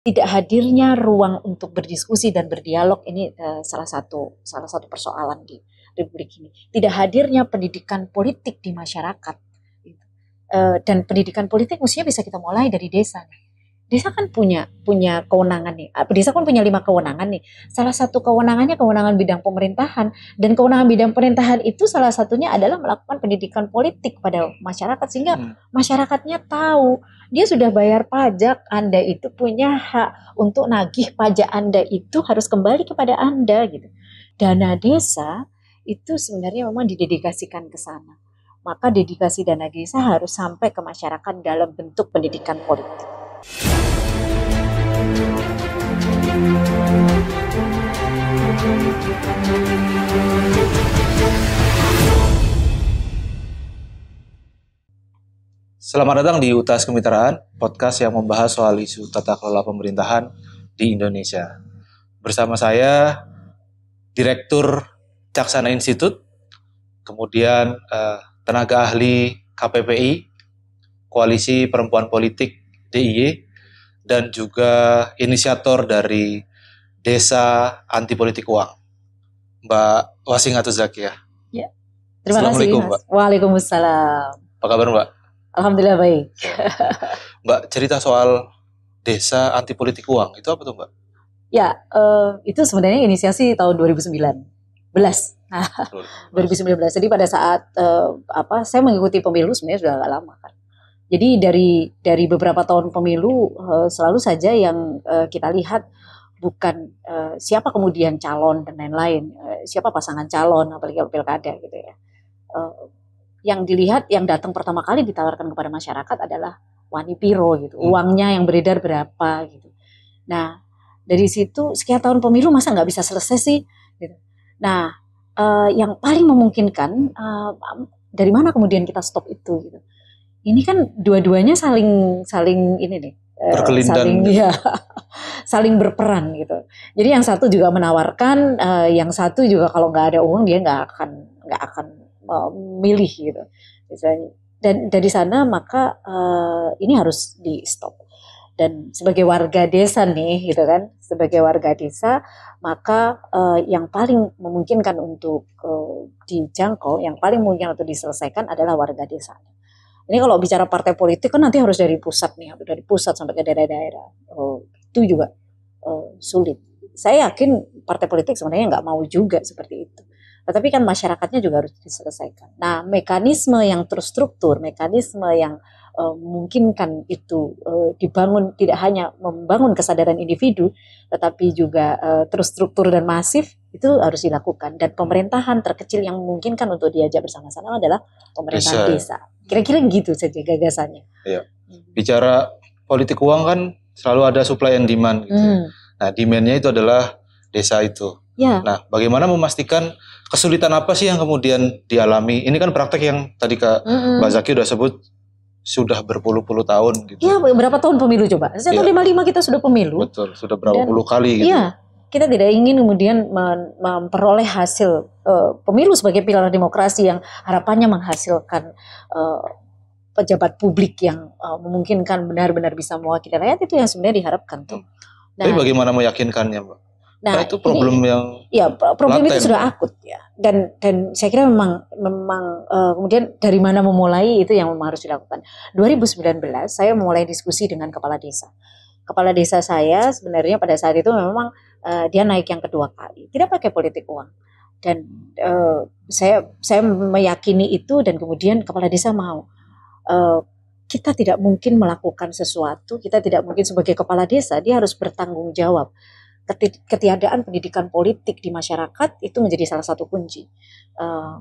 tidak hadirnya ruang untuk berdiskusi dan berdialog ini salah satu persoalan di Republik ini. Tidak hadirnya pendidikan politik di masyarakat. Dan pendidikan politik mestinya bisa kita mulai dari desa nih. Desa kan punya kewenangan nih. Desa kan punya 5 kewenangan nih. Salah satu kewenangannya kewenangan bidang pemerintahan, dan kewenangan bidang pemerintahan itu salah satunya adalah melakukan pendidikan politik pada masyarakat sehingga masyarakatnya tahu dia sudah bayar pajak, Anda itu punya hak untuk nagih pajak Anda itu harus kembali kepada Anda gitu. Dana desa itu sebenarnya memang didedikasikan ke sana. Maka dedikasi dana desa harus sampai ke masyarakat dalam bentuk pendidikan politik. Selamat datang di UTAS Kemitraan, podcast yang membahas soal isu tata kelola pemerintahan di Indonesia. Bersama saya, Direktur Caksana Institute, kemudian tenaga ahli KPPI, Koalisi Perempuan Politik DIY, dan juga inisiator dari Desa Anti Politik Uang, Mbak Wasingatu Zakiah. Ya. Terima kasih, Mas. Waalaikumsalam. Apa kabar, Mbak? Alhamdulillah baik. Mbak, cerita soal Desa Anti Politik Uang, itu apa tuh, Mbak? Ya, itu sebenarnya inisiasi tahun 2019. 2019. Jadi pada saat saya mengikuti pemilu sebenarnya sudah agak lama kan. Jadi dari beberapa tahun pemilu selalu saja yang kita lihat bukan siapa kemudian calon dan lain-lain, siapa pasangan calon apalagi pilkada gitu ya. Yang dilihat, yang datang pertama kali ditawarkan kepada masyarakat adalah wani piro gitu, uangnya yang beredar berapa gitu. Nah dari situ sekian tahun pemilu masa nggak bisa selesai sih? Gitu. Nah yang paling memungkinkan dari mana kemudian kita stop itu gitu. Ini kan dua-duanya saling ini nih, saling berperan gitu. Jadi yang satu juga menawarkan, yang satu juga kalau nggak ada uang dia nggak akan milih gitu. Misalnya. Dan dari sana maka ini harus di stop. Dan sebagai warga desa nih, gitu kan, sebagai warga desa maka yang paling memungkinkan untuk dijangkau, yang paling mungkin untuk diselesaikan adalah warga desa. Ini kalau bicara partai politik kan nanti harus dari pusat nih, dari pusat sampai ke daerah-daerah. Itu juga sulit. Saya yakin partai politik sebenarnya nggak mau juga seperti itu. Tetapi kan masyarakatnya juga harus diselesaikan. Nah, mekanisme yang terstruktur, mekanisme yang memungkinkan itu dibangun, tidak hanya membangun kesadaran individu, tetapi juga terstruktur dan masif, itu harus dilakukan. Dan pemerintahan terkecil yang memungkinkan untuk diajak bersama-sama adalah pemerintahan desa. Kira-kira gitu saja gagasannya. Iya. Bicara politik uang kan selalu ada supply and demand gitu. Nah, demand-nya itu adalah desa itu. Ya. Nah, bagaimana memastikan kesulitan apa sih yang kemudian dialami? Ini kan praktek yang tadi Mbak Zaki udah sebut sudah berpuluh-puluh tahun gitu. Iya, berapa tahun pemilu coba? Sejak 55 kita sudah pemilu. Betul, sudah berapa puluh kali gitu. Iya, kita tidak ingin kemudian memperoleh hasil pemilu sebagai pilar demokrasi yang harapannya menghasilkan pejabat publik yang memungkinkan benar-benar bisa mewakili rakyat, itu yang sebenarnya diharapkan tuh. Nah, tapi bagaimana meyakinkannya, Mbak? Nah, itu problem problem itu sudah akut ya, dan saya kira memang kemudian dari mana memulai itu yang memang harus dilakukan. 2019 saya memulai diskusi dengan kepala desa. Kepala desa saya sebenarnya pada saat itu memang dia naik yang kedua kali, tidak pakai politik uang, dan saya meyakini itu, dan kemudian kepala desa mau. Kita tidak mungkin melakukan sesuatu, kita tidak mungkin sebagai kepala desa dia harus bertanggung jawab. Ketiadaan pendidikan politik di masyarakat itu menjadi salah satu kunci.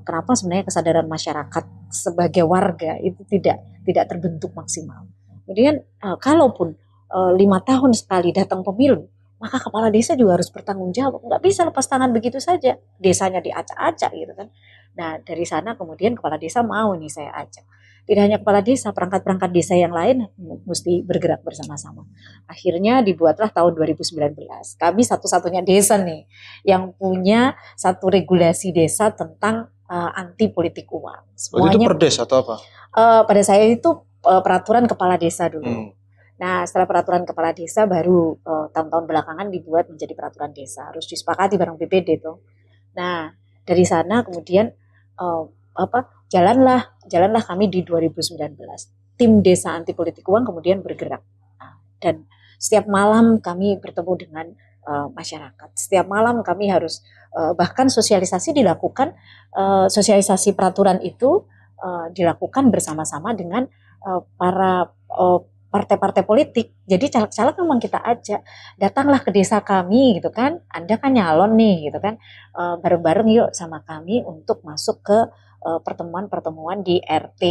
Kenapa sebenarnya kesadaran masyarakat sebagai warga itu tidak terbentuk maksimal. Kemudian kalaupun 5 tahun sekali datang pemilu, maka kepala desa juga harus bertanggung jawab. Nggak bisa lepas tangan begitu saja, desanya diacak-acak gitu kan. Nah dari sana kemudian kepala desa mau nih saya ajak. Tidak hanya kepala desa, perangkat-perangkat desa yang lain mesti bergerak bersama-sama. Akhirnya dibuatlah tahun 2019. Kami satu-satunya desa nih yang punya satu regulasi desa tentang anti politik uang. Semuanya, itu per desa atau apa? Pada saya itu peraturan kepala desa dulu. Nah, setelah peraturan kepala desa baru tahun-tahun belakangan dibuat menjadi peraturan desa, harus disepakati bareng BPD tuh. Nah, dari sana kemudian uh, jalanlah kami di 2019. Tim Desa Anti Politik Uang kemudian bergerak. Nah, dan setiap malam kami bertemu dengan masyarakat. Setiap malam kami harus bahkan sosialisasi dilakukan, sosialisasi peraturan itu dilakukan bersama-sama dengan para partai-partai politik. Jadi caleg-caleg memang kita ajak, datanglah ke desa kami gitu kan, Anda kan nyalon nih gitu kan, bareng-bareng yuk sama kami untuk masuk ke pertemuan-pertemuan di RT,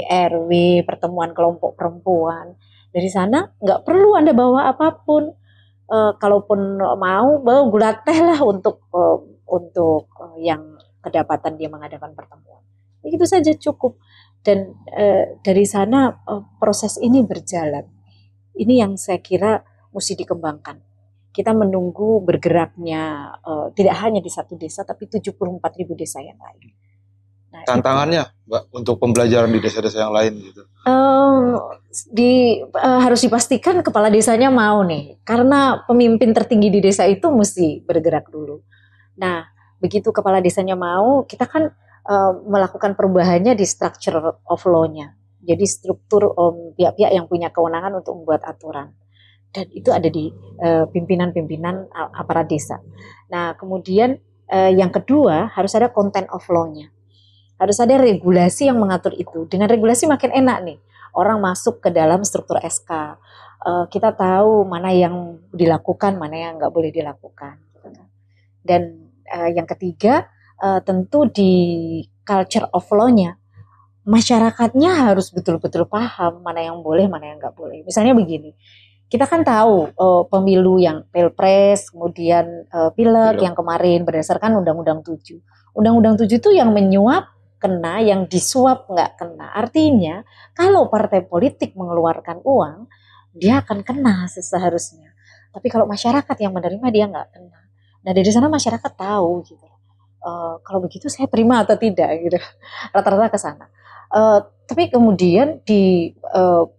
RW, pertemuan kelompok perempuan. Dari sana nggak perlu Anda bawa apapun, kalaupun mau bawa gula teh lah untuk yang kedapatan dia mengadakan pertemuan. Begitu saja cukup. Dan dari sana proses ini berjalan. Ini yang saya kira mesti dikembangkan. Kita menunggu bergeraknya tidak hanya di satu desa, tapi 74.000 desa yang lain. Nah, tantangannya, Mbak, untuk pembelajaran di desa-desa yang lain gitu. Harus dipastikan kepala desanya mau nih, karena pemimpin tertinggi di desa itu mesti bergerak dulu. Nah, begitu kepala desanya mau, kita kan melakukan perubahannya di structure of law-nya. Jadi struktur pihak-pihak yang punya kewenangan untuk membuat aturan. Dan itu ada di pimpinan-pimpinan aparat desa. Nah, kemudian yang kedua harus ada content of law-nya. Harus ada regulasi yang mengatur itu. Dengan regulasi makin enak nih. Orang masuk ke dalam struktur SK. Kita tahu mana yang dilakukan, mana yang nggak boleh dilakukan. Dan yang ketiga, tentu di culture of law-nya, masyarakatnya harus betul-betul paham mana yang boleh, mana yang nggak boleh. Misalnya begini, kita kan tahu pemilu yang pilpres, kemudian pileg yang kemarin berdasarkan Undang-Undang 7. Undang-Undang 7 itu yang menyuap kena, yang disuap nggak kena. Artinya kalau partai politik mengeluarkan uang, dia akan kena seharusnya. Tapi kalau masyarakat yang menerima, dia nggak kena. Nah, dari sana masyarakat tahu gitu. Kalau begitu saya terima atau tidak gitu, rata-rata ke sana. Tapi kemudian di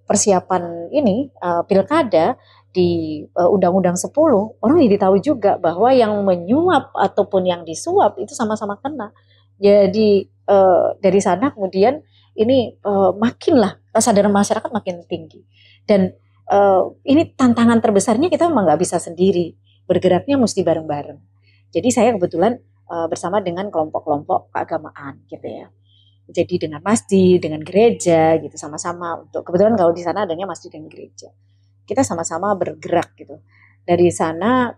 persiapan ini pilkada di Undang-Undang 10, orang jadi tahu juga bahwa yang menyuap ataupun yang disuap itu sama-sama kena. Jadi dari sana kemudian ini makinlah kesadaran masyarakat makin tinggi. Dan ini tantangan terbesarnya, kita memang nggak bisa sendiri, bergeraknya mesti bareng-bareng. Jadi saya kebetulan bersama dengan kelompok-kelompok keagamaan gitu ya. Jadi dengan masjid, dengan gereja gitu, sama-sama untuk, kebetulan kalau di sana adanya masjid dan gereja. Kita sama-sama bergerak gitu. Dari sana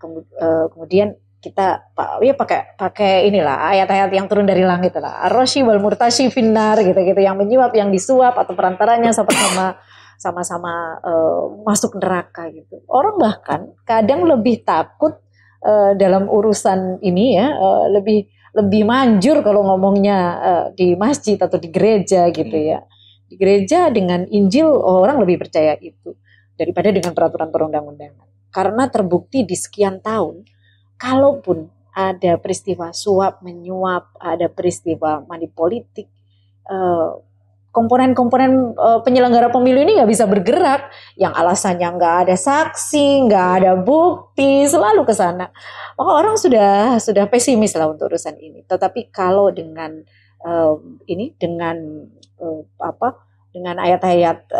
kemudian kita ya pakai inilah ayat-ayat yang turun dari langit lah. Ar-Rasyi wal murtasyi finnar gitu-gitu, yang menyuap, yang disuap atau perantaranya sama-sama masuk neraka gitu. Orang bahkan kadang lebih takut dalam urusan ini ya, lebih manjur kalau ngomongnya di masjid atau di gereja gitu ya. Di gereja dengan Injil orang lebih percaya itu daripada dengan peraturan perundang-undangan. Karena terbukti di sekian tahun, kalaupun ada peristiwa suap menyuap, ada peristiwa manipolitik, komponen-komponen penyelenggara pemilu ini nggak bisa bergerak, yang alasannya nggak ada saksi, nggak ada bukti, selalu ke sana. Maka orang sudah pesimis lah untuk urusan ini. Tetapi kalau dengan dengan ayat-ayat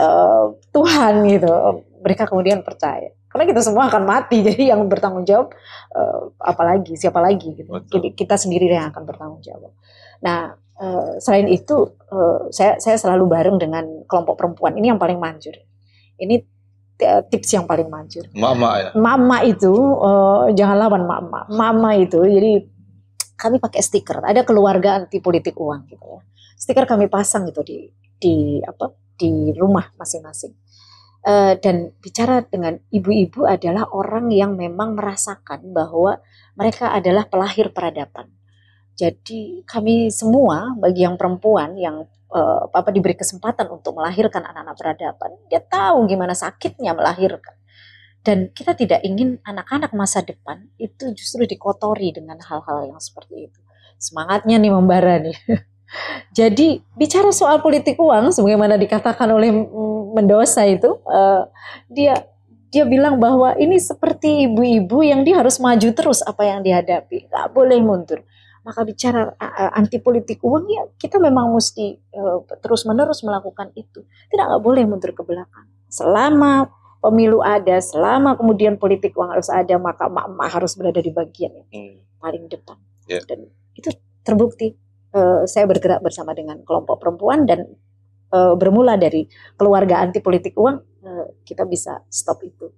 Tuhan gitu, mereka kemudian percaya. Karena kita semua akan mati, jadi yang bertanggung jawab siapa lagi gitu. Jadi kita sendiri yang akan bertanggung jawab. Nah, selain itu saya selalu bareng dengan kelompok perempuan. Ini yang paling manjur. Ini tips yang paling manjur. Mama ya. Mama itu jangan lawan mama. Mama itu jadi kami pakai stiker. Ada keluarga anti politik uang gitu ya. Stiker kami pasang gitu di rumah masing-masing. Dan bicara dengan ibu-ibu adalah orang yang memang merasakan bahwa mereka adalah pelahir peradaban. Jadi kami semua, bagi yang perempuan yang diberi kesempatan untuk melahirkan anak-anak peradaban, dia tahu gimana sakitnya melahirkan. Dan kita tidak ingin anak-anak masa depan itu justru dikotori dengan hal-hal yang seperti itu. Semangatnya nih membara nih. Jadi bicara soal politik uang, sebagaimana dikatakan oleh Mendoza itu, dia bilang bahwa ini seperti ibu-ibu yang dia harus maju terus apa yang dihadapi, nggak boleh mundur. Maka bicara anti politik uang ya kita memang mesti terus-menerus melakukan itu. Nggak boleh mundur ke belakang. Selama pemilu ada, selama kemudian politik uang harus ada, maka emak-emak harus berada di bagian yang paling depan. Yeah. Dan itu terbukti. Saya bergerak bersama dengan kelompok perempuan dan bermula dari keluarga anti politik uang, kita bisa stop itu.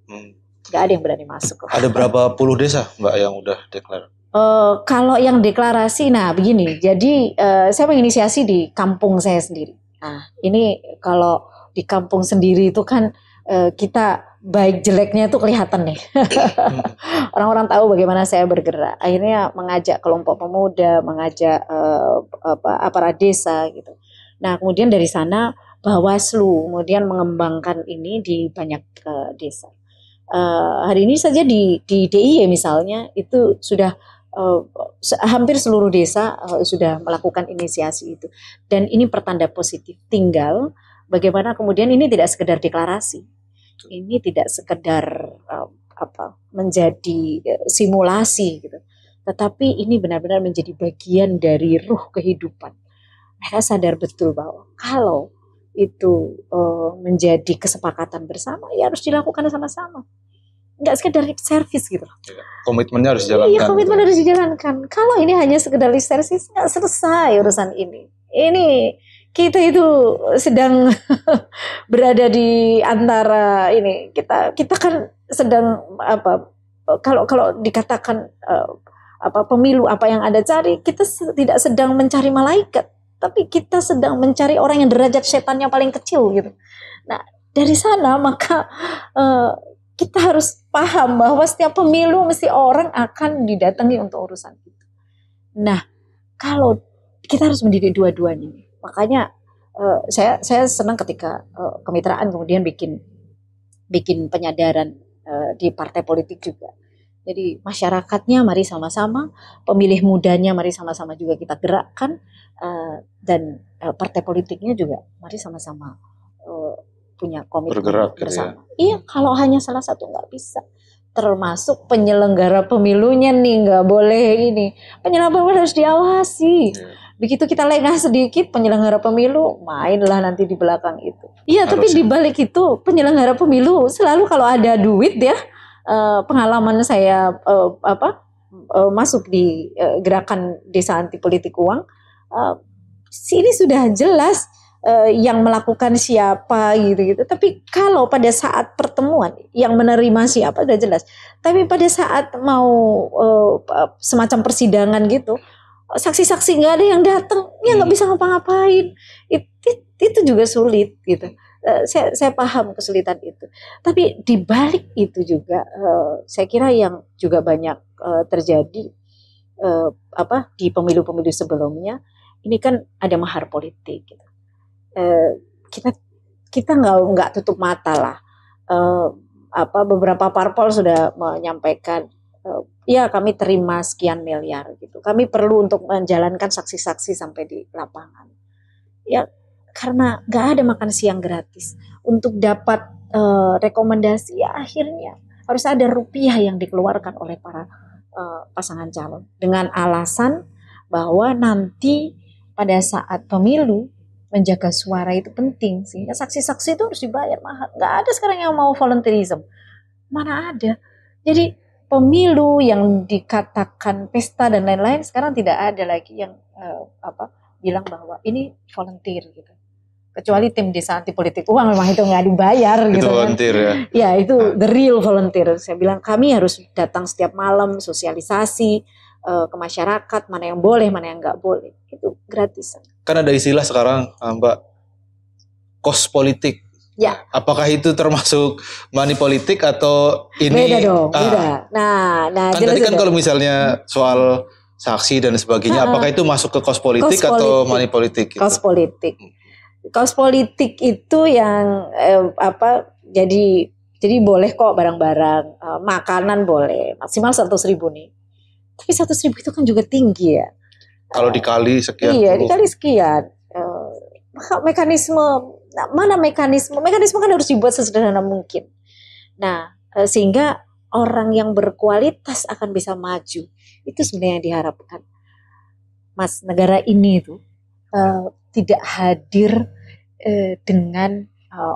Gak ada yang berani masuk. Ada berapa puluh desa Mbak yang udah deklar? Kalau yang deklarasi, nah begini, jadi saya menginisiasi di kampung saya sendiri. Nah ini kalau di kampung sendiri itu kan kita baik jeleknya itu kelihatan nih. Orang-orang tahu bagaimana saya bergerak. Akhirnya mengajak kelompok pemuda, mengajak aparat desa gitu. Nah kemudian dari sana Bawaslu kemudian mengembangkan ini di banyak desa. Hari ini saja di DIY misalnya itu sudah hampir seluruh desa sudah melakukan inisiasi itu. Dan ini pertanda positif. Tinggal bagaimana kemudian ini tidak sekedar deklarasi. Ini tidak sekedar menjadi simulasi gitu. Tetapi ini benar-benar menjadi bagian dari ruh kehidupan. Mereka sadar betul bahwa kalau itu menjadi kesepakatan bersama ya harus dilakukan sama-sama. Enggak sekedar lip service gitu. Komitmennya harus dijalankan. Iya, komitmen harus dijalankan. Kalau ini hanya sekedar lip service enggak selesai urusan ini. Ini kita itu sedang berada di antara ini, kita kan sedang kalau dikatakan pemilu apa yang Anda cari, kita tidak sedang mencari malaikat, tapi kita sedang mencari orang yang derajat setannya paling kecil gitu. Nah dari sana maka kita harus paham bahwa setiap pemilu mesti orang akan didatangi untuk urusan itu. Nah kalau kita harus mendidik dua-duanya. Makanya saya senang ketika kemitraan kemudian bikin penyadaran di partai politik juga. Jadi masyarakatnya mari sama-sama, pemilih mudanya mari sama-sama juga kita gerakkan, dan partai politiknya juga mari sama-sama punya komitmen bergerak bersama. Gitu ya? Iya, kalau hanya salah satu nggak bisa. Termasuk penyelenggara pemilunya nih nggak boleh ini. Penyelenggara pemilu harus diawasi. Begitu kita lengah sedikit, penyelenggara pemilu mainlah nanti di belakang itu. Iya, tapi di balik itu penyelenggara pemilu selalu kalau ada duit ya, pengalaman saya masuk di gerakan desa anti politik uang, ini sudah jelas yang melakukan siapa gitu. Tapi kalau pada saat pertemuan yang menerima siapa sudah jelas. Tapi pada saat mau semacam persidangan gitu, saksi-saksi nggak ada yang datang, ya nggak bisa ngapa-ngapain. Itu juga sulit gitu. Saya paham kesulitan itu. Tapi di balik itu juga saya kira yang juga banyak terjadi di pemilu-pemilu sebelumnya, ini kan ada mahar politik gitu. Kita nggak tutup mata lah. Beberapa parpol sudah menyampaikan ya kami terima sekian miliar gitu. Kami perlu untuk menjalankan saksi-saksi sampai di lapangan. Ya karena nggak ada makan siang gratis. Untuk dapat rekomendasi ya akhirnya harus ada rupiah yang dikeluarkan oleh para pasangan calon dengan alasan bahwa nanti pada saat pemilu menjaga suara itu penting, sehingga saksi-saksi itu harus dibayar mahal. Nggak ada sekarang yang mau volunteerism, mana ada. Jadi pemilu yang dikatakan pesta dan lain-lain sekarang tidak ada lagi yang bilang bahwa ini volunteer gitu. Kecuali tim desa anti politik uang memang itu nggak dibayar itu gitu kan. Volunteer ya. Ya itu the real volunteer. Saya bilang kami harus datang setiap malam sosialisasi ke masyarakat, mana yang boleh, mana yang nggak boleh. Itu gratisan. Kan ada istilah sekarang Mbak, kos politik. Ya. Apakah itu termasuk money politik atau ini? Beda dong, beda. Nah kan tadi kan kalau misalnya soal saksi dan sebagainya, apakah itu masuk ke kos politik atau money politik? Gitu? Kos politik. Kos politik itu yang jadi boleh kok barang-barang, makanan boleh maksimal 100.000 nih. Tapi 100.000 itu kan juga tinggi ya. Kalau dikali sekian Iya, puluh. dikali sekian. Maka mana mekanisme kan harus dibuat sesederhana mungkin. Nah, sehingga orang yang berkualitas akan bisa maju. Itu sebenarnya yang diharapkan. Mas, negara ini itu tidak hadir dengan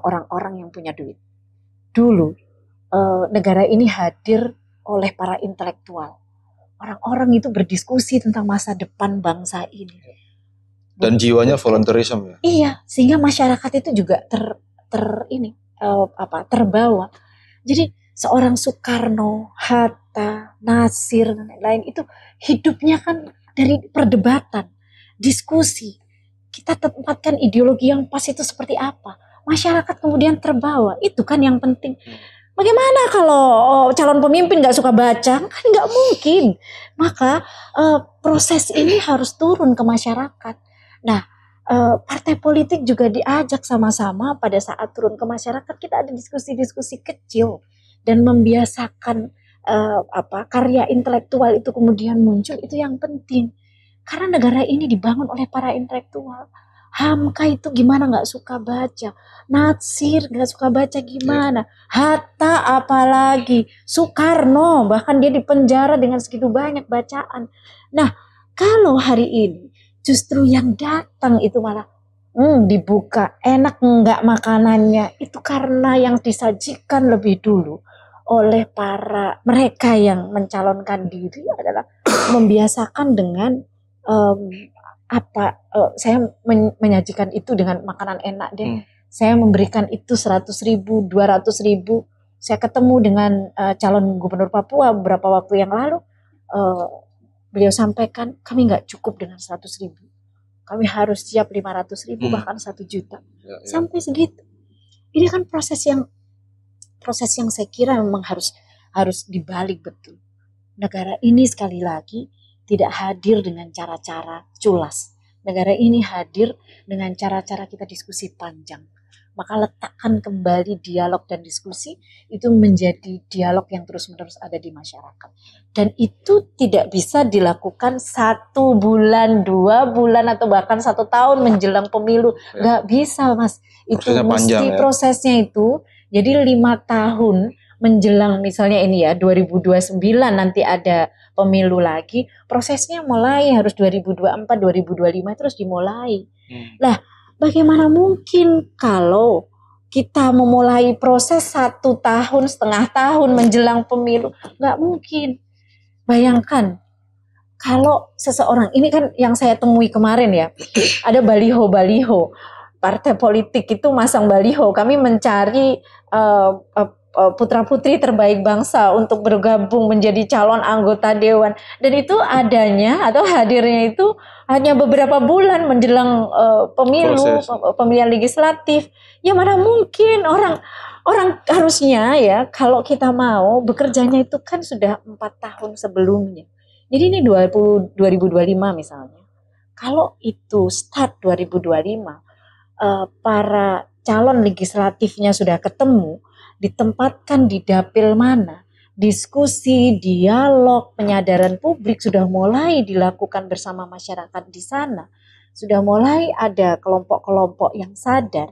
orang-orang yang punya duit. Dulu negara ini hadir oleh para intelektual. Orang-orang itu berdiskusi tentang masa depan bangsa ini. Dan jiwanya volunteerism ya. Iya, sehingga masyarakat itu juga terbawa. Jadi seorang Soekarno, Hatta, Nasir dan lain-lain itu hidupnya kan dari perdebatan, diskusi. Kita tempatkan ideologi yang pas itu seperti apa. Masyarakat kemudian terbawa. Itu kan yang penting. Bagaimana kalau calon pemimpin gak suka baca? Kan gak mungkin. Maka proses ini harus turun ke masyarakat. Nah, partai politik juga diajak sama-sama pada saat turun ke masyarakat. Kita ada diskusi-diskusi kecil dan membiasakan karya intelektual itu kemudian muncul. Itu yang penting. Karena negara ini dibangun oleh para intelektual. Hamka itu gimana gak suka baca, Natsir gak suka baca gimana, Hatta apalagi, Soekarno bahkan dia dipenjara dengan segitu banyak bacaan. Nah, kalau hari ini justru yang datang itu malah dibuka, enak enggak makanannya, itu karena yang disajikan lebih dulu oleh mereka yang mencalonkan diri adalah membiasakan dengan saya menyajikan itu dengan makanan enak deh. Saya memberikan itu 100.000, 200.000. Saya ketemu dengan calon gubernur Papua beberapa waktu yang lalu. Beliau sampaikan kami nggak cukup dengan 100.000. Kami harus siap 500.000 bahkan 1 juta. Sampai segitu. Ini kan proses yang saya kira memang harus dibalik betul. Negara ini sekali lagi tidak hadir dengan cara-cara culas. Negara ini hadir dengan cara-cara kita diskusi panjang. Maka letakkan kembali dialog dan diskusi itu menjadi dialog yang terus-menerus ada di masyarakat. Dan itu tidak bisa dilakukan 1 bulan, 2 bulan, atau bahkan 1 tahun menjelang pemilu. Gak bisa, Mas. Itu prosesnya mesti panjang, ya? Prosesnya itu. Jadi 5 tahun menjelang misalnya ini ya 2029 nanti ada pemilu lagi, prosesnya mulai harus 2024, 2025 terus dimulai. Lah, bagaimana mungkin kalau kita memulai proses 1 tahun, setengah tahun menjelang pemilu? Nggak mungkin. Bayangkan kalau seseorang, ini kan yang saya temui kemarin ya, ada baliho-baliho. Partai politik itu masang baliho, kami mencari putra-putri terbaik bangsa untuk bergabung menjadi calon anggota dewan, dan itu adanya atau hadirnya itu hanya beberapa bulan menjelang pemilu, pemilihan legislatif. Ya mana mungkin orang harusnya ya kalau kita mau bekerjanya itu kan sudah 4 tahun sebelumnya. Jadi ini 2025 misalnya. Kalau itu start 2025, para calon legislatifnya sudah ketemu, ditempatkan di dapil mana, diskusi, dialog, penyadaran publik sudah mulai dilakukan bersama masyarakat di sana. Sudah mulai ada kelompok-kelompok yang sadar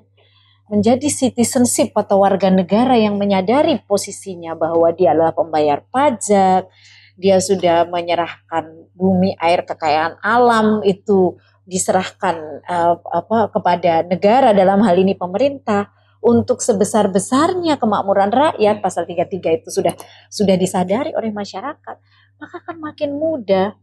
menjadi citizenship atau warga negara yang menyadari posisinya bahwa dia adalah pembayar pajak, dia sudah menyerahkan bumi, air, kekayaan alam itu diserahkan kepada negara, dalam hal ini pemerintah. Untuk sebesar-besarnya kemakmuran rakyat, pasal 33 itu sudah disadari oleh masyarakat, maka akan makin mudah.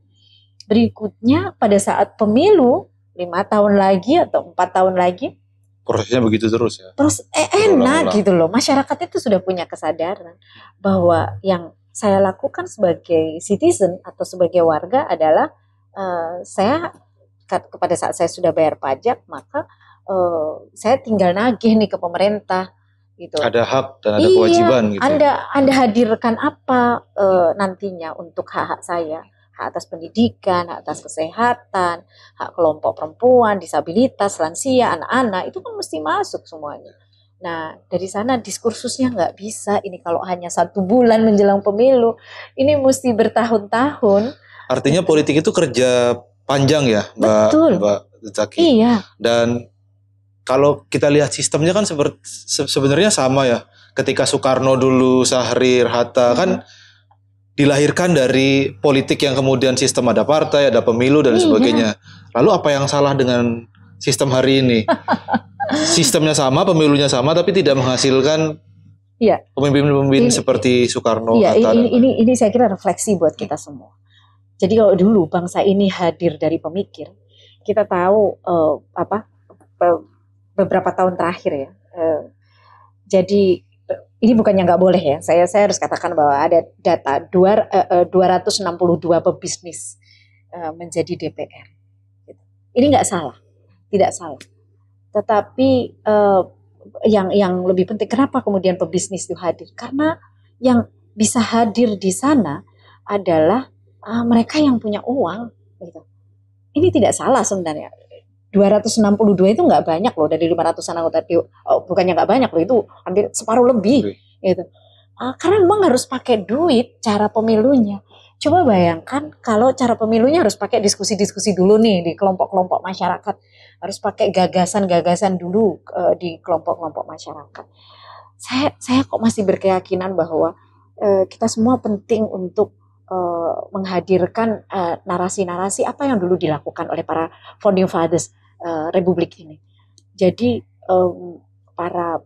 Berikutnya pada saat pemilu 5 tahun lagi atau 4 tahun lagi, prosesnya begitu terus ya. Terus enak gitu loh. Masyarakat itu sudah punya kesadaran bahwa yang saya lakukan sebagai citizen atau sebagai warga adalah saya pada saat saya sudah bayar pajak, maka saya tinggal nagih nih ke pemerintah gitu. Ada hak dan ada kewajiban gitu. Anda hadirkan apa nantinya untuk hak-hak saya? Hak atas pendidikan, hak atas kesehatan, hak kelompok perempuan, disabilitas, lansia, anak-anak, itu kan mesti masuk semuanya. Nah, dari sana diskursusnya nggak bisa ini kalau hanya 1 bulan menjelang pemilu, ini mesti bertahun-tahun. Artinya politik itu kerja panjang ya, Mbak Zaki. Iya. Dan kalau kita lihat sistemnya kan sebenarnya sama ya. Ketika Soekarno dulu, Syahrir, Hatta kan dilahirkan dari politik yang kemudian sistem ada partai, ada pemilu dan sebagainya. Lalu apa yang salah dengan sistem hari ini? Sistemnya sama, pemilunya sama, tapi tidak menghasilkan pemimpin-pemimpin seperti Soekarno. Iya, ini saya kira refleksi buat kita semua. Jadi kalau dulu bangsa ini hadir dari pemikir, kita tahu beberapa tahun terakhir ya. Jadi ini bukannya nggak boleh ya. Saya harus katakan bahwa ada data 262 pebisnis menjadi DPR. Ini nggak salah, tidak salah. Tetapi yang lebih penting, kenapa kemudian pebisnis itu hadir? Karena yang bisa hadir di sana adalah mereka yang punya uang. Gitu. Ini tidak salah sebenarnya. 262 itu nggak banyak loh dari 500-an anggota bukannya nggak banyak loh, itu hampir separuh lebih. Gitu. Karena memang harus pakai duit cara pemilunya. Coba bayangkan kalau cara pemilunya harus pakai diskusi-diskusi dulu nih di kelompok-kelompok masyarakat. Harus pakai gagasan-gagasan dulu di kelompok-kelompok masyarakat. Saya kok masih berkeyakinan bahwa kita semua penting untuk menghadirkan narasi-narasi apa yang dulu dilakukan oleh para founding fathers Republik ini. Jadi para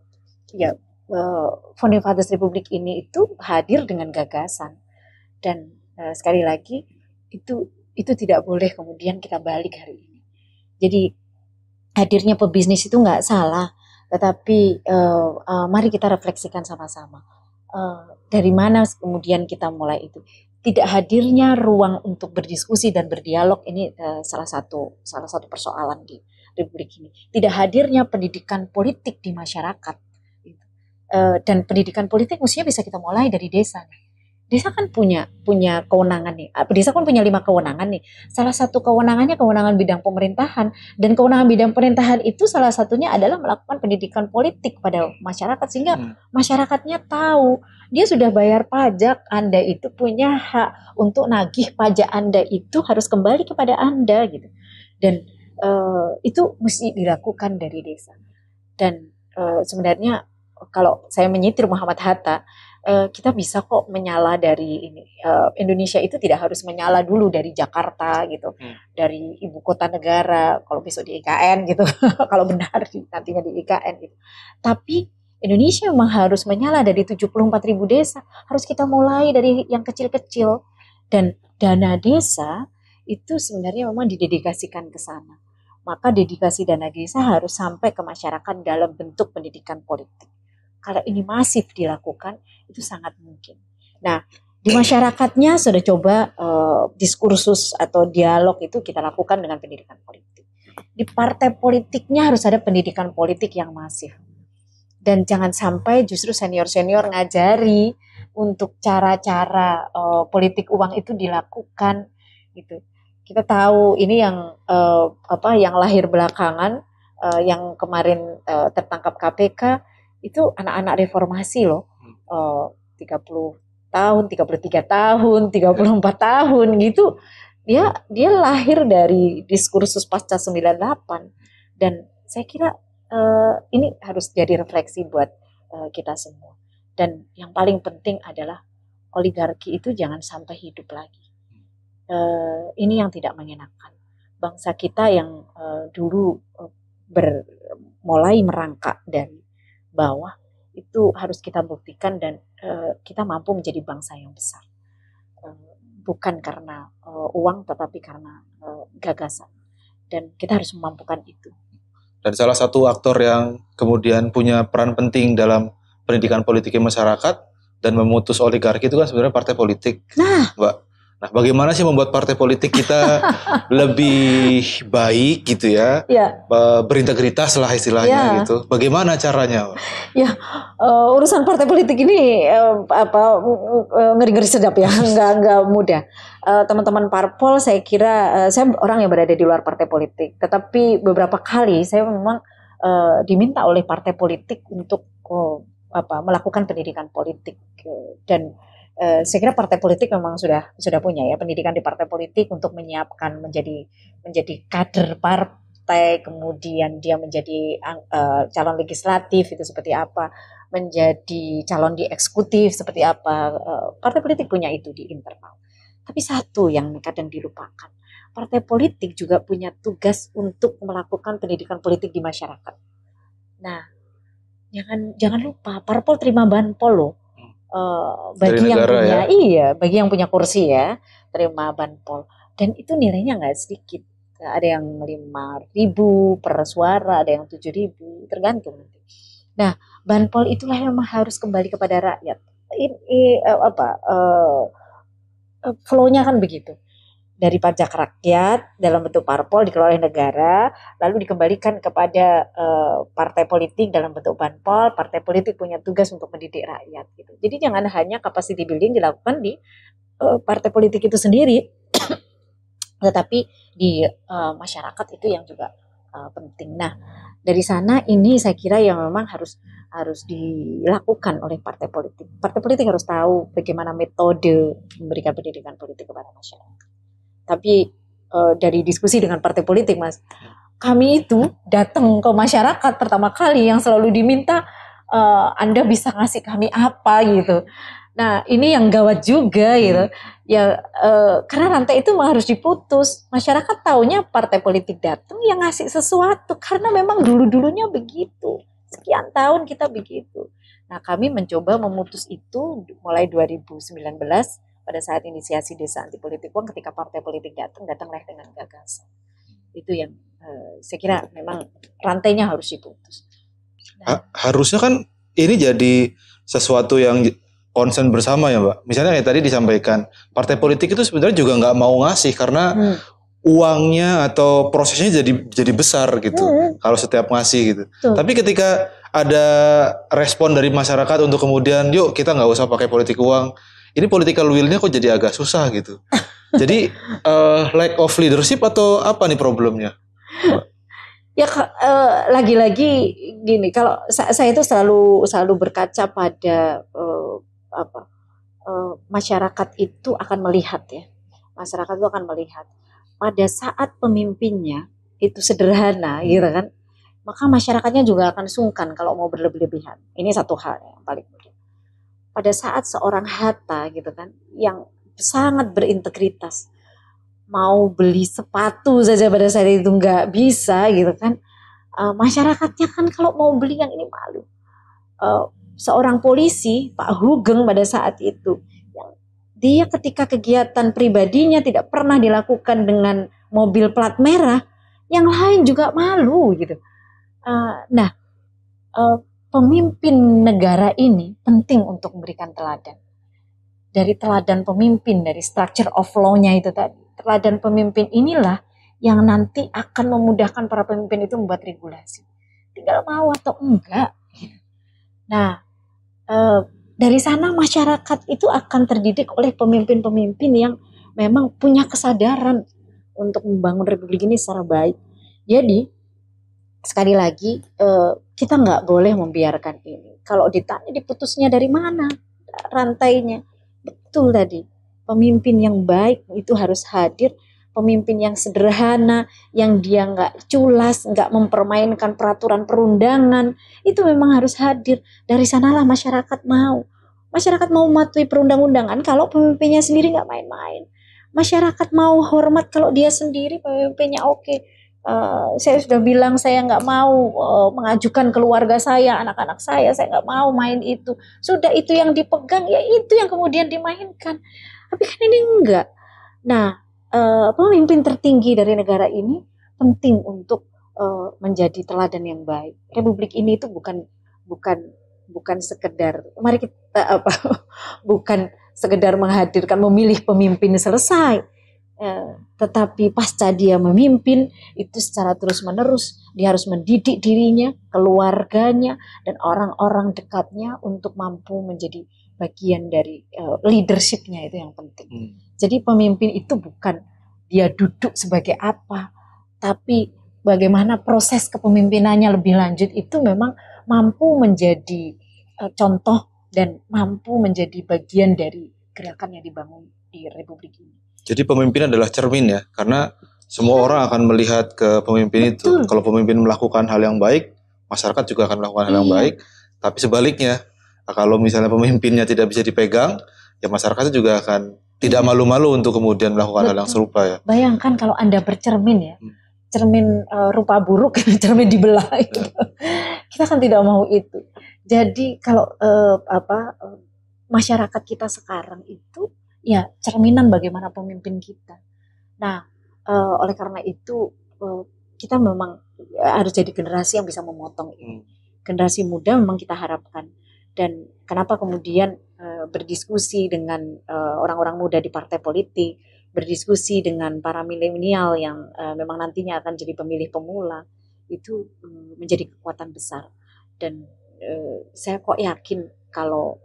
founding fathers Republik ini itu hadir dengan gagasan, dan sekali lagi itu tidak boleh kemudian kita balik hari ini. Jadi hadirnya pebisnis itu nggak salah, tetapi mari kita refleksikan sama-sama. Dari mana kemudian kita mulai itu? Tidak hadirnya ruang untuk berdiskusi dan berdialog ini salah satu persoalan di Republik ini. Tidak hadirnya pendidikan politik di masyarakat, dan pendidikan politik mestinya bisa kita mulai dari desa. Desa kan punya kewenangan nih. Desa kan punya 5 kewenangan nih. Salah satu kewenangannya kewenangan bidang pemerintahan, dan kewenangan bidang pemerintahan itu salah satunya adalah melakukan pendidikan politik pada masyarakat sehingga masyarakatnya tahu dia sudah bayar pajak, Anda itu punya hak untuk nagih pajak Anda itu harus kembali kepada Anda gitu. Dan itu mesti dilakukan dari desa. Dan sebenarnya kalau saya menyitir Muhammad Hatta, kita bisa kok menyala dari ini. Indonesia itu tidak harus menyala dulu dari Jakarta gitu, dari ibu kota negara. Kalau besok di IKN gitu, kalau benar nantinya di IKN gitu. Tapi Indonesia memang harus menyala dari 74.000 desa. Harus kita mulai dari yang kecil-kecil, dan dana desa itu sebenarnya memang didedikasikan ke sana. Maka dedikasi dana desa harus sampai ke masyarakat dalam bentuk pendidikan politik. Kalau ini masif dilakukan, itu sangat mungkin. Nah, di masyarakatnya sudah coba diskursus atau dialog itu kita lakukan dengan pendidikan politik. Di partai politiknya harus ada pendidikan politik yang masif. Dan jangan sampai justru senior-senior ngajari untuk cara-cara politik uang itu dilakukan gitu. Kita tahu ini yang lahir belakangan, yang kemarin tertangkap KPK, itu anak-anak reformasi loh, 30 tahun, 33 tahun, 34 tahun gitu. Dia lahir dari diskursus pasca 98, dan saya kira ini harus jadi refleksi buat kita semua. Dan yang paling penting adalah oligarki itu jangan sampai hidup lagi. Ini yang tidak mengenakan. Bangsa kita yang dulu mulai merangkak dari bawah itu harus kita buktikan, dan kita mampu menjadi bangsa yang besar, bukan karena uang tetapi karena gagasan, dan kita harus memampukan itu. Dan salah satu aktor yang kemudian punya peran penting dalam pendidikan politik masyarakat dan memutus oligarki itu kan sebenarnya partai politik, Mbak. Nah, bagaimana sih membuat partai politik kita lebih baik gitu ya, berintegritas lah istilahnya gitu. Bagaimana caranya? Ya, urusan partai politik ini ngeri-ngeri sedap ya, nggak mudah. Teman-teman parpol, saya kira saya orang yang berada di luar partai politik, tetapi beberapa kali saya memang diminta oleh partai politik untuk melakukan pendidikan politik, dan saya kira partai politik memang sudah punya ya pendidikan di partai politik untuk menyiapkan menjadi kader partai, kemudian dia menjadi calon legislatif itu seperti apa, menjadi calon di eksekutif seperti apa. Partai politik punya itu di internal. Tapi satu yang kadang dilupakan, partai politik juga punya tugas untuk melakukan pendidikan politik di masyarakat. Nah, jangan lupa parpol terima banpol loh. Bagi yang punya bagi yang punya kursi ya terima banpol, dan itu nilainya nggak sedikit, ada yang 5.000 per suara, ada yang 7.000 tergantung nanti. Nah, banpol itulah yang harus kembali kepada rakyat. Flow-nya kan begitu, dari pajak rakyat dalam bentuk parpol dikelola oleh negara, lalu dikembalikan kepada partai politik dalam bentuk banpol. Partai politik punya tugas untuk mendidik rakyat gitu. Jadi jangan hanya capacity building dilakukan di partai politik itu sendiri, tetapi di masyarakat itu yang juga penting. Nah, dari sana ini saya kira yang memang harus dilakukan oleh partai politik. Partai politik harus tahu bagaimana metode memberikan pendidikan politik kepada masyarakat. Tapi dari diskusi dengan partai politik, Mas, kami itu datang ke masyarakat pertama kali yang selalu diminta, Anda bisa ngasih kami apa gitu. Nah, ini yang gawat juga gitu. Ya, karena rantai itu harus diputus. Masyarakat taunya partai politik datang yang ngasih sesuatu karena memang dulu-dulunya begitu. Sekian tahun kita begitu. Nah, kami mencoba memutus itu mulai 2019 pada saat inisiasi Desa Anti Politik Uang, ketika partai politik datanglah dengan gagasan. Itu yang saya kira memang rantainya harus diputus. Nah, harusnya kan ini jadi sesuatu yang concern bersama ya Mbak. Misalnya kayak tadi disampaikan, partai politik itu sebenarnya juga nggak mau ngasih karena uangnya atau prosesnya jadi besar gitu kalau setiap ngasih gitu. Tapi ketika ada respon dari masyarakat untuk kemudian yuk kita nggak usah pakai politik uang, ini political will-nya kok jadi agak susah gitu. Jadi lack of leadership atau apa nih problemnya? Ya lagi-lagi gini, kalau saya itu selalu berkaca pada masyarakat itu akan melihat ya. Masyarakat itu akan melihat pada saat pemimpinnya itu sederhana gitu kan, maka masyarakatnya juga akan sungkan kalau mau berlebihan. Ini satu hal yang paling penting. Pada saat seorang Hatta gitu kan, yang sangat berintegritas, mau beli sepatu saja pada saat itu nggak bisa gitu kan, masyarakatnya kan kalau mau beli yang ini malu. Seorang polisi, Pak Hugeng pada saat itu, dia ketika kegiatan pribadinya tidak pernah dilakukan dengan mobil plat merah, yang lain juga malu gitu. Pemimpin negara ini penting untuk memberikan teladan. Dari teladan pemimpin, dari structure of law-nya itu tadi, teladan pemimpin inilah yang nanti akan memudahkan para pemimpin itu membuat regulasi. Tinggal mau atau enggak. Nah, dari sana masyarakat itu akan terdidik oleh pemimpin-pemimpin yang memang punya kesadaran untuk membangun republik ini secara baik. Jadi sekali lagi kita nggak boleh membiarkan ini. Kalau ditanya diputusnya dari mana rantainya, betul tadi, pemimpin yang baik itu harus hadir. Pemimpin yang sederhana, yang dia nggak culas, nggak mempermainkan peraturan perundangan, itu memang harus hadir. Dari sanalah masyarakat mau. Masyarakat mau mematuhi perundang-undangan kalau pemimpinnya sendiri nggak main-main. Masyarakat mau hormat kalau dia sendiri pemimpinnya oke. Saya sudah bilang saya nggak mau mengajukan keluarga saya, anak-anak saya nggak mau main itu. Sudah itu yang dipegang, ya itu yang kemudian dimainkan. Tapi kan ini enggak. Nah, pemimpin tertinggi dari negara ini penting untuk menjadi teladan yang baik. Republik ini itu bukan sekedar bukan sekedar menghadirkan memilih pemimpin selesai, tetapi pasca dia memimpin itu secara terus-menerus dia harus mendidik dirinya, keluarganya, dan orang-orang dekatnya untuk mampu menjadi bagian dari leadership-nya. Itu yang penting. Jadi pemimpin itu bukan dia duduk sebagai apa, tapi bagaimana proses kepemimpinannya lebih lanjut itu memang mampu menjadi contoh dan mampu menjadi bagian dari gerakan yang dibangun di Republik ini. Jadi pemimpin adalah cermin ya, karena semua orang akan melihat ke pemimpin Betul. itu. Kalau pemimpin melakukan hal yang baik, masyarakat juga akan melakukan hal yang baik. Tapi sebaliknya, kalau misalnya pemimpinnya tidak bisa dipegang, ya masyarakatnya juga akan tidak malu-malu untuk kemudian melakukan hal yang serupa ya. Bayangkan kalau Anda bercermin ya, cermin rupa buruk, cermin dibelah gitu. Kita kan tidak mau itu. Jadi kalau masyarakat kita sekarang itu ya cerminan bagaimana pemimpin kita. Nah, oleh karena itu kita memang harus jadi generasi yang bisa memotong ini. Generasi muda memang kita harapkan. Dan kenapa kemudian berdiskusi dengan orang-orang muda di partai politik, berdiskusi dengan para milenial yang memang nantinya akan jadi pemilih pemula, itu menjadi kekuatan besar. Dan saya kok yakin kalau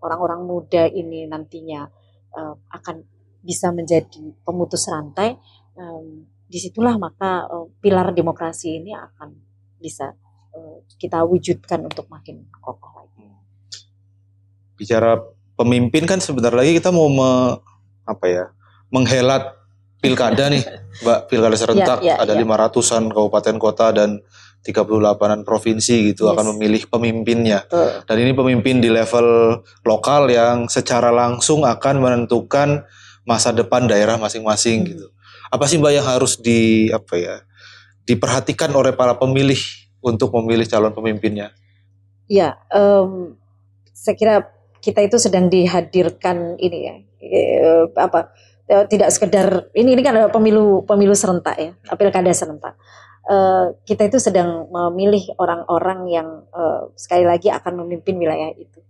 orang-orang muda ini nantinya akan bisa menjadi pemutus rantai, disitulah maka pilar demokrasi ini akan bisa kita wujudkan untuk makin kokoh lagi. Bicara pemimpin kan sebentar lagi kita mau menghelat pilkada nih, Mbak, pilkada serentak ada 500-an kabupaten kota dan 38-an provinsi gitu akan memilih pemimpinnya. Dan ini pemimpin di level lokal yang secara langsung akan menentukan masa depan daerah masing-masing gitu. Apa sih Mbak yang harus diperhatikan oleh para pemilih untuk memilih calon pemimpinnya? Ya, saya kira kita itu sedang dihadirkan ini ya, tidak sekedar ini kan adalah pemilu serentak ya, pilkada serentak. Kita itu sedang memilih orang-orang yang sekali lagi akan memimpin wilayah itu,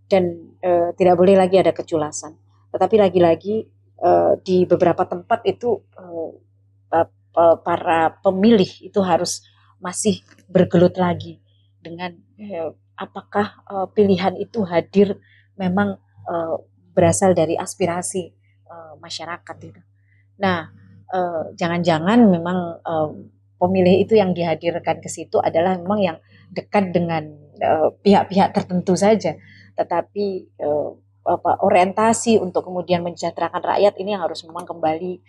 dan tidak boleh lagi ada keculasan. Tetapi lagi-lagi di beberapa tempat itu para pemilih itu harus masih bergelut lagi dengan apakah pilihan itu hadir memang berasal dari aspirasi masyarakat itu. Nah, jangan-jangan memang pemilih itu yang dihadirkan ke situ adalah memang yang dekat dengan pihak-pihak tertentu saja, tetapi orientasi untuk kemudian mensejahterakan rakyat ini yang harus memang kembali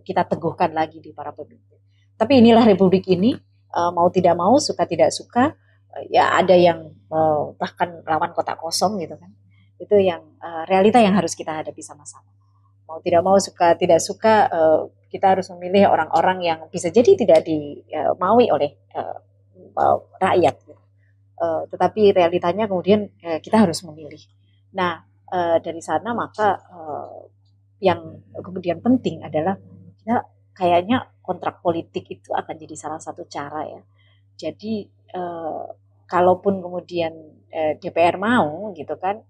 kita teguhkan lagi di para pemimpin. Tapi inilah Republik ini, mau tidak mau, suka tidak suka, ya ada yang bahkan lawan kotak kosong gitu kan. Itu yang realita yang harus kita hadapi sama-sama. Mau tidak mau, suka tidak suka, kita harus memilih orang-orang yang bisa jadi tidak dimaui oleh rakyat. Tetapi realitanya kemudian kita harus memilih. Nah, dari sana maka yang kemudian penting adalah kita kayaknya kontrak politik itu akan jadi salah satu cara ya. Jadi kalaupun kemudian DPR mau gitu kan,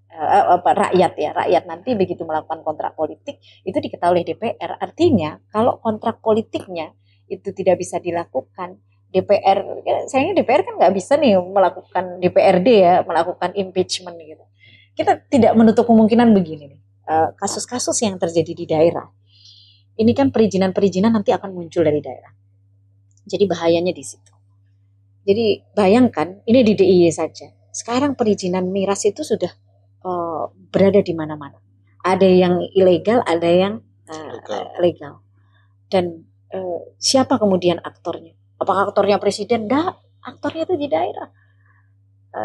rakyat nanti begitu melakukan kontrak politik itu diketahui oleh DPR. Artinya kalau kontrak politiknya itu tidak bisa dilakukan, sayangnya DPR kan nggak bisa nih melakukan DPRD ya, melakukan impeachment gitu. Kita tidak menutup kemungkinan begini nih, kasus-kasus yang terjadi di daerah. Ini kan perizinan nanti akan muncul dari daerah. Jadi bahayanya di situ. Jadi bayangkan, ini di DIY saja. Sekarang perizinan miras itu sudah berada di mana-mana. Ada yang ilegal, ada yang legal. Dan siapa kemudian aktornya? Apakah aktornya presiden? Enggak, aktornya itu di daerah.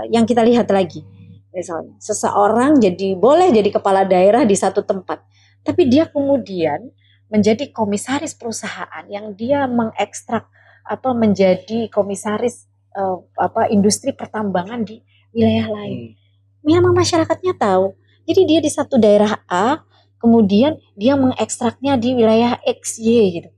Yang kita lihat lagi, misalnya seseorang boleh jadi kepala daerah di satu tempat, tapi dia kemudian menjadi komisaris perusahaan yang dia mengekstrak menjadi komisaris industri pertambangan di wilayah lain. Memang masyarakatnya tahu. Jadi dia di satu daerah A, kemudian dia mengekstraknya di wilayah X, Y gitu.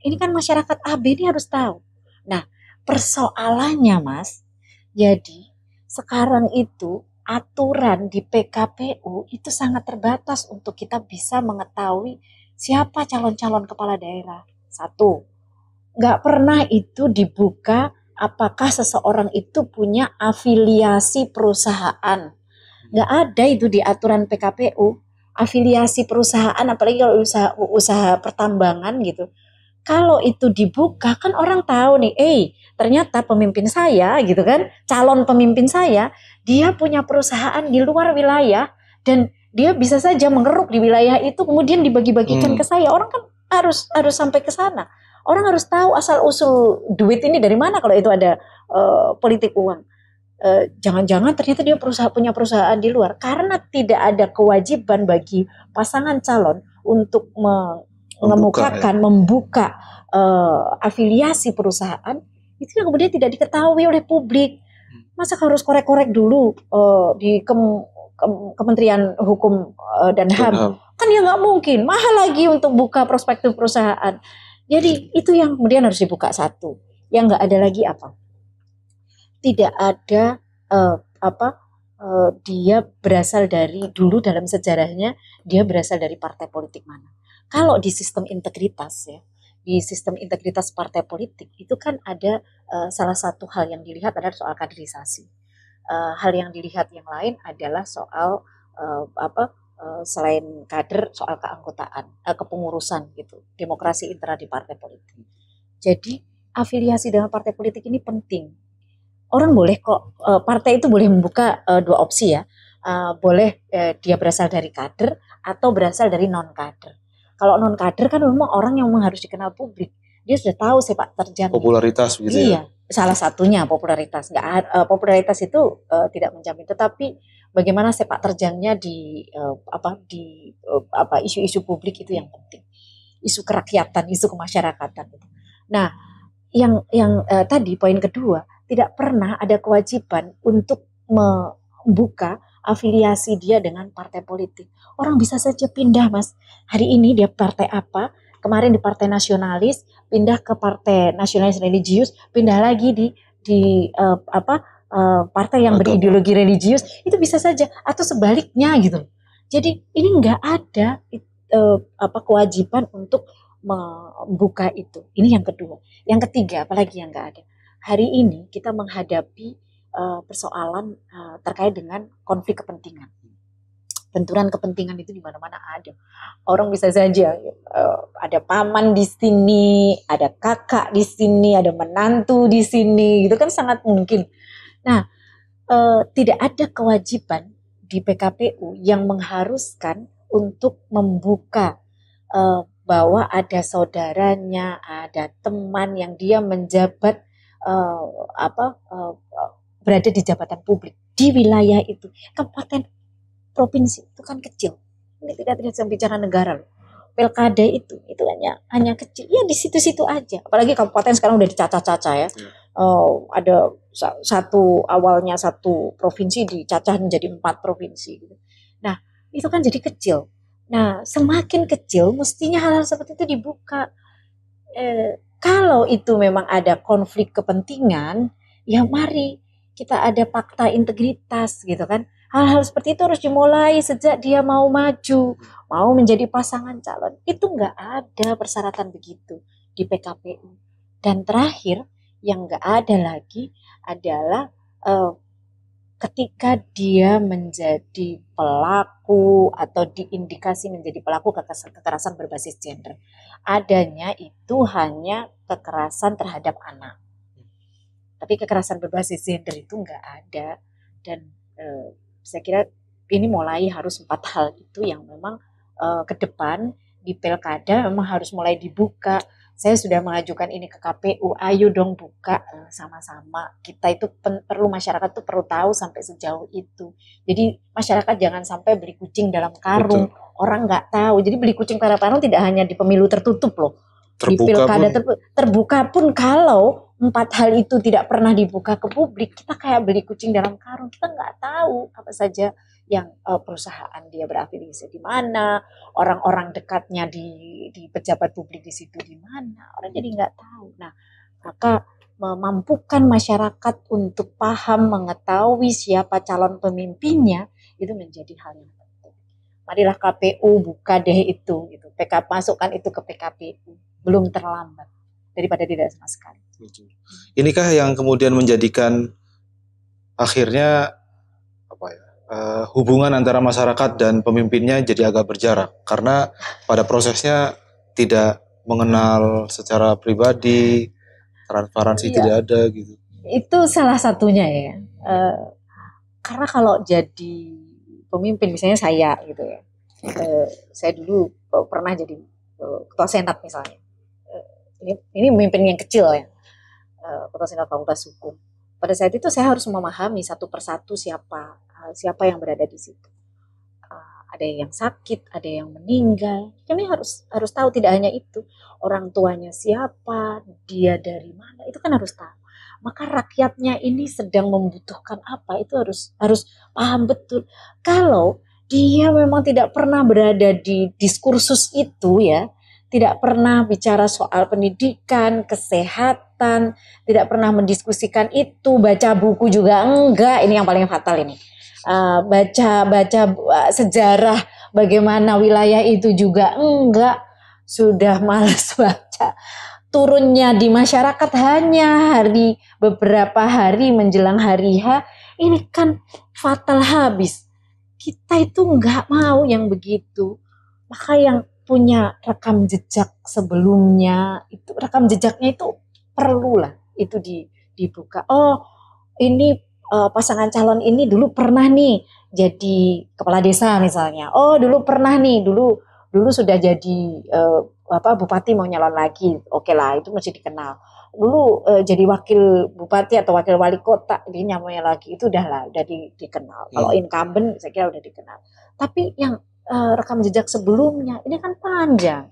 Ini kan masyarakat AB ini harus tahu. Nah, persoalannya Mas, jadi sekarang itu aturan di PKPU itu sangat terbatas untuk kita bisa mengetahui siapa calon-calon kepala daerah. Satu, nggak pernah itu dibuka apakah seseorang itu punya afiliasi perusahaan. Nggak ada itu di aturan PKPU, afiliasi perusahaan, apalagi kalau usaha pertambangan gitu. Kalau itu dibuka kan orang tahu nih, ternyata pemimpin saya gitu kan, calon pemimpin saya, dia punya perusahaan di luar wilayah dan dia bisa saja mengeruk di wilayah itu kemudian dibagi-bagikan ke saya. Orang kan harus sampai ke sana. Orang harus tahu asal usul duit ini dari mana kalau itu ada politik uang. Jangan-jangan ternyata dia punya perusahaan di luar, karena tidak ada kewajiban bagi pasangan calon untuk membuka afiliasi perusahaan, itu yang kemudian tidak diketahui oleh publik. Masa harus korek-korek dulu di Kementerian Hukum dan HAM? Kan ya nggak mungkin, mahal lagi untuk buka prospektus perusahaan. Jadi itu yang kemudian harus dibuka satu. Yang nggak ada lagi apa? Tidak ada dia berasal dari, dulu dalam sejarahnya dia berasal dari partai politik mana. Kalau di sistem integritas ya, di sistem integritas partai politik itu kan ada salah satu hal yang dilihat adalah soal kaderisasi. Hal yang dilihat yang lain adalah soal selain kader, soal keanggotaan, kepengurusan gitu, demokrasi internal di partai politik. Jadi afiliasi dengan partai politik ini penting. Orang boleh kok, partai itu boleh membuka dua opsi ya, boleh dia berasal dari kader atau berasal dari non kader. Kalau non kader kan memang orang yang memang harus dikenal publik, dia sudah tahu sepak terjangnya. Popularitas gitu ya. Salah satunya popularitas. Popularitas itu tidak menjamin, tetapi bagaimana sepak terjangnya di isu-isu publik itu yang penting. Isu kerakyatan, isu kemasyarakatan. Nah, yang tadi poin kedua, tidak pernah ada kewajiban untuk membuka afiliasi dia dengan partai politik. Orang bisa saja pindah, Mas. Hari ini dia partai apa? Kemarin di Partai Nasionalis, pindah ke Partai Nasionalis Religius, pindah lagi di partai yang berideologi religius, itu bisa saja, atau sebaliknya gitu. Jadi ini nggak ada kewajiban untuk membuka itu. Ini yang kedua. Yang ketiga, apalagi yang nggak ada. Hari ini kita menghadapi persoalan terkait dengan konflik kepentingan. Benturan kepentingan itu di mana-mana ada. Orang bisa saja ada paman di sini, ada kakak di sini, ada menantu di sini, gitu kan sangat mungkin. Nah, tidak ada kewajiban di PKPU yang mengharuskan untuk membuka bahwa ada saudaranya, ada teman yang dia menjabat berada di jabatan publik di wilayah itu. Kabupaten, provinsi itu kan kecil. Ini tidak bicara negara loh. Pilkada itu hanya kecil. Ya di situ-situ aja. Apalagi kabupaten sekarang udah dicacah-cacah ya. Ada awalnya satu provinsi dicacah menjadi 4 provinsi. Nah itu kan jadi kecil. Nah semakin kecil mestinya hal-hal seperti itu dibuka. Kalau itu memang ada konflik kepentingan, ya mari kita ada fakta integritas gitu kan. Hal-hal seperti itu harus dimulai sejak dia mau maju, mau menjadi pasangan calon. Itu nggak ada persyaratan begitu di PKPU. Dan terakhir yang nggak ada lagi adalah ketika dia menjadi pelaku atau diindikasi menjadi pelaku kekerasan berbasis gender. Adanya itu hanya kekerasan terhadap anak. Tapi kekerasan berbasis gender itu nggak ada. Dan saya kira ini mulai harus 4 hal itu yang memang ke depan di pilkada memang harus mulai dibuka. Saya sudah mengajukan ini ke KPU, ayo dong buka sama-sama. Kita itu perlu, masyarakat tuh perlu tahu sampai sejauh itu. Jadi masyarakat jangan sampai beli kucing dalam karung. Betul. Orang nggak tahu. Jadi beli kucing dalam karung tidak hanya di pemilu tertutup loh. Di pilkada terbuka pun kalau 4 hal itu tidak pernah dibuka ke publik, kita kayak beli kucing dalam karung. Kita nggak tahu apa saja yang perusahaan dia berafiliasi di mana, orang-orang dekatnya di pejabat publik di situ di mana, orang jadi nggak tahu. Nah, maka memampukan masyarakat untuk paham, mengetahui siapa calon pemimpinnya itu menjadi hal yang penting. Marilah KPU buka deh itu, gitu. Masukkan itu ke PKPU, belum terlambat daripada tidak sama sekali. Inikah yang kemudian menjadikan akhirnya hubungan antara masyarakat dan pemimpinnya jadi agak berjarak karena pada prosesnya tidak mengenal secara pribadi, transparansi tidak ada gitu. Itu salah satunya ya. Karena kalau jadi pemimpin, misalnya saya gitu ya. Saya dulu pernah jadi ketua senat misalnya. Ini pemimpin yang kecil ya, ketua senat fakultas hukum. Pada saat itu saya harus memahami satu persatu siapa yang berada di situ. Ada yang sakit, ada yang meninggal. Kami harus tahu, tidak hanya itu, orang tuanya siapa, dia dari mana, itu kan harus tahu. Maka rakyatnya ini sedang membutuhkan apa, itu harus paham betul. Kalau dia memang tidak pernah berada di diskursus itu ya, tidak pernah bicara soal pendidikan, kesehatan, tidak pernah mendiskusikan itu, baca buku juga enggak, ini yang paling fatal ini. Baca sejarah bagaimana wilayah itu juga enggak, sudah malas baca. Turunnya di masyarakat hanya beberapa hari menjelang hari H, ini kan fatal habis. Kita itu enggak mau yang begitu. Maka yang punya rekam jejak sebelumnya, itu rekam jejaknya itu perlulah itu dibuka. Oh, ini pasangan calon ini dulu pernah nih jadi kepala desa misalnya. Oh, dulu pernah nih, dulu sudah jadi bupati, mau nyalon lagi. Oke lah, itu mesti dikenal. Dulu jadi wakil bupati atau wakil wali kota, dia nyamanya lagi, itu udah dikenal. Kalau incumbent saya kira udah dikenal. Tapi yang rekam jejak sebelumnya ini kan panjang.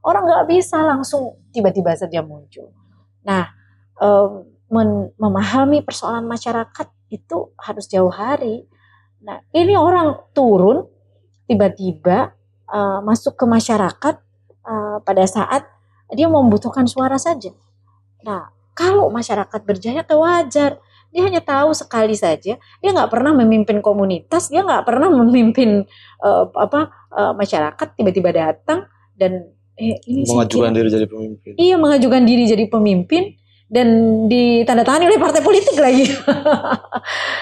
Orang nggak bisa langsung tiba-tiba saja muncul. Nah, memahami persoalan masyarakat itu harus jauh hari. Nah, ini orang turun tiba-tiba masuk ke masyarakat pada saat dia membutuhkan suara saja. Nah, kalau masyarakat berjaya wajar. Dia hanya tahu sekali saja. Dia nggak pernah memimpin komunitas, dia nggak pernah memimpin masyarakat, tiba-tiba datang dan ini mengajukan diri jadi pemimpin. Iya, mengajukan diri jadi pemimpin dan ditandatangani oleh partai politik lagi.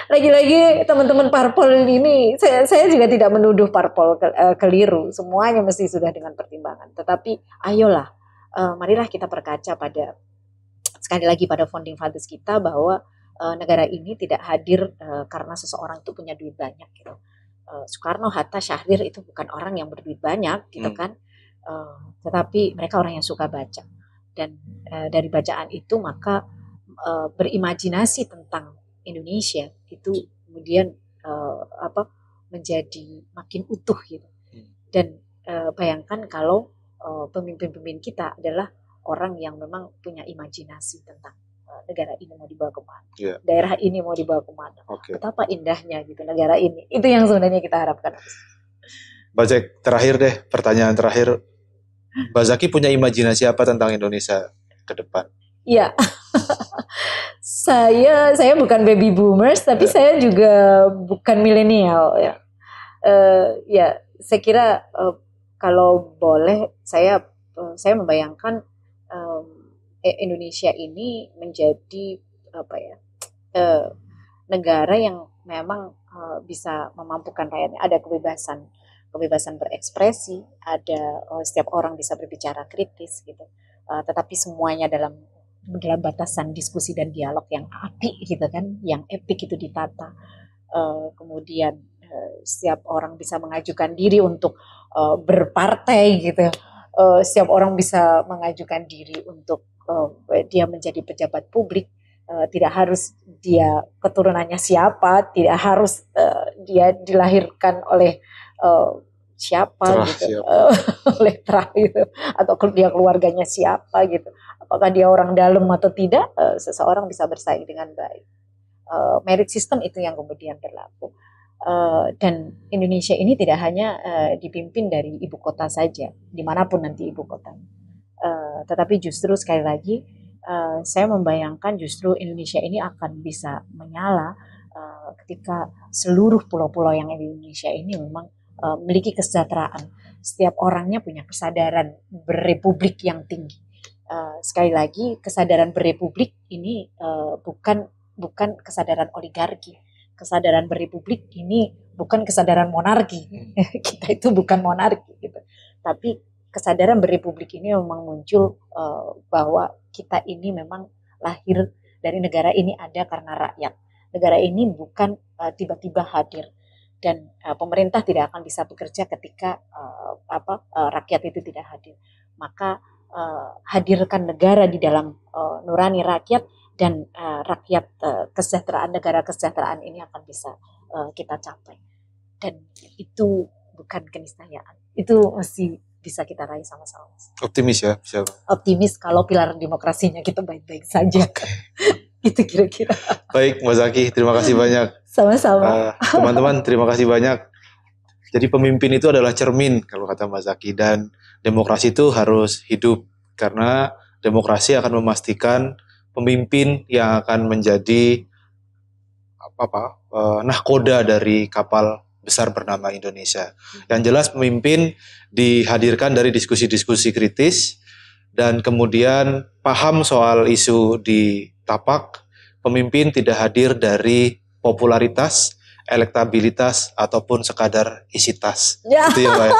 Lagi-lagi teman-teman parpol ini, saya juga tidak menuduh parpol keliru. Semuanya mesti sudah dengan pertimbangan. Tetapi ayolah, marilah kita berkaca sekali lagi pada founding fathers kita, bahwa negara ini tidak hadir karena seseorang itu punya duit banyak gitu. Soekarno, Hatta, Syahrir itu bukan orang yang berduit banyak gitu kan. Tetapi mereka orang yang suka baca. Dan dari bacaan itu maka berimajinasi tentang Indonesia itu kemudian menjadi makin utuh gitu. Dan bayangkan kalau pemimpin-pemimpin kita adalah orang yang memang punya imajinasi tentang negara ini mau dibawa kemana, daerah ini mau dibawa kemana, betapa indahnya gitu negara ini. Itu yang sebenarnya kita harapkan. Mbak Jack, terakhir deh, pertanyaan terakhir. Mbak Zaki punya imajinasi apa tentang Indonesia ke depan? Iya, saya bukan baby boomers, tapi saya juga bukan milenial ya. Ya, saya kira kalau boleh saya membayangkan Indonesia ini menjadi negara yang memang bisa memampukan rakyatnya. Ada kebebasan berekspresi, ada setiap orang bisa berbicara kritis gitu. Tetapi semuanya dalam batasan diskusi dan dialog yang apik gitu kan, yang epik itu ditata. Kemudian setiap orang bisa mengajukan diri untuk berpartai gitu. Setiap orang bisa mengajukan diri untuk dia menjadi pejabat publik. Tidak harus dia keturunannya siapa, tidak harus dia dilahirkan oleh siapa gitu, oleh terah gitu, atau dia keluarganya siapa gitu. Apakah dia orang dalam atau tidak, seseorang bisa bersaing dengan baik. Merit system itu yang kemudian berlaku. Dan Indonesia ini tidak hanya dipimpin dari ibu kota saja, dimanapun nanti ibu kota. Tetapi justru sekali lagi saya membayangkan justru Indonesia ini akan bisa menyala ketika seluruh pulau-pulau yang di Indonesia ini memang memiliki kesejahteraan. Setiap orangnya punya kesadaran berrepublik yang tinggi. Sekali lagi, kesadaran berrepublik ini bukan kesadaran oligarki. Kesadaran berrepublik ini bukan kesadaran monarki. Kita itu bukan monarki gitu. Tapi kesadaran berrepublik ini memang muncul bahwa kita ini memang lahir dari negara ini ada karena rakyat. Negara ini bukan tiba-tiba hadir. dan pemerintah tidak akan bisa bekerja ketika rakyat itu tidak hadir. Maka hadirkan negara di dalam nurani rakyat, dan rakyat kesejahteraan, negara kesejahteraan ini akan bisa kita capai. Dan itu bukan keniscayaan, itu masih bisa kita raih sama-sama. Optimis ya, optimis kalau pilar demokrasinya kita baik-baik saja. Itu kira-kira. Baik, Mbak Zaki, terima kasih banyak. Sama-sama. Teman-teman, terima kasih banyak. Jadi pemimpin itu adalah cermin kalau kata Mbak Zaki, dan demokrasi itu harus hidup karena demokrasi akan memastikan pemimpin yang akan menjadi nahkoda dari kapal besar bernama Indonesia. Yang jelas pemimpin dihadirkan dari diskusi-diskusi kritis dan kemudian paham soal isu di tapak. Pemimpin tidak hadir dari popularitas, elektabilitas ataupun sekadar isi tas. Itu ya, Mbak.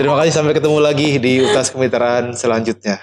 Terima kasih, sampai ketemu lagi di UTAS Kemitraan selanjutnya.